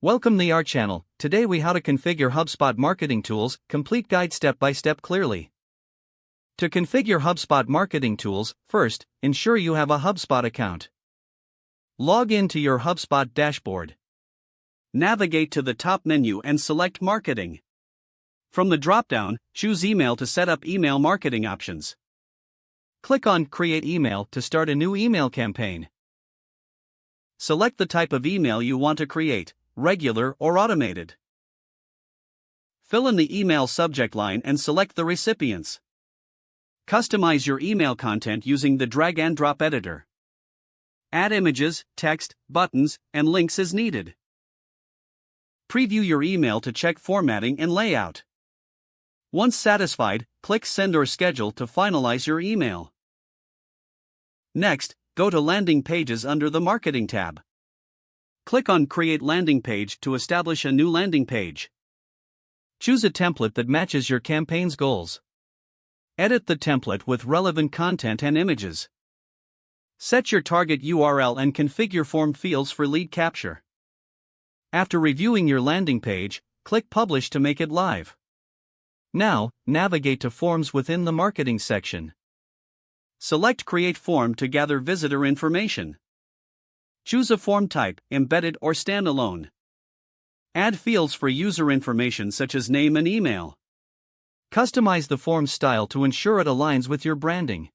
Welcome to our channel. Today we how to configure HubSpot marketing tools, complete guide step by step clearly. To configure HubSpot marketing tools, first, ensure you have a HubSpot account. Log in to your HubSpot dashboard. Navigate to the top menu and select Marketing. From the drop-down, choose Email to set up email marketing options. Click on Create Email to start a new email campaign. Select the type of email you want to create, regular or automated. Fill in the email subject line and select the recipients. Customize your email content using the drag and drop editor. Add images, text, buttons, and links as needed. Preview your email to check formatting and layout. Once satisfied, click Send or Schedule to finalize your email. Next, go to Landing Pages under the Marketing tab. Click on Create Landing Page to establish a new landing page. Choose a template that matches your campaign's goals. Edit the template with relevant content and images. Set your target URL and configure form fields for lead capture. After reviewing your landing page, click Publish to make it live. Now, navigate to Forms within the Marketing section. Select Create Form to gather visitor information. Choose a form type, embedded or standalone. Add fields for user information such as name and email. Customize the form style to ensure it aligns with your branding.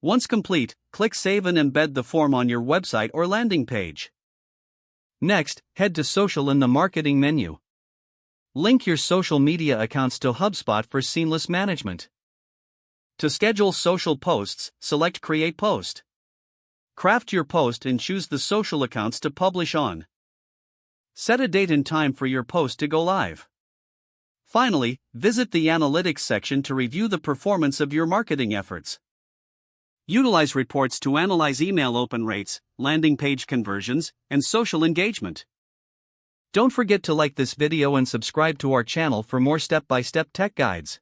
Once complete, click Save and embed the form on your website or landing page. Next, head to Social in the Marketing menu. Link your social media accounts to HubSpot for seamless management. To schedule social posts, select Create Post. Craft your post and choose the social accounts to publish on. Set a date and time for your post to go live. Finally, visit the Analytics section to review the performance of your marketing efforts. Utilize reports to analyze email open rates, landing page conversions, and social engagement. Don't forget to like this video and subscribe to our channel for more step-by-step tech guides.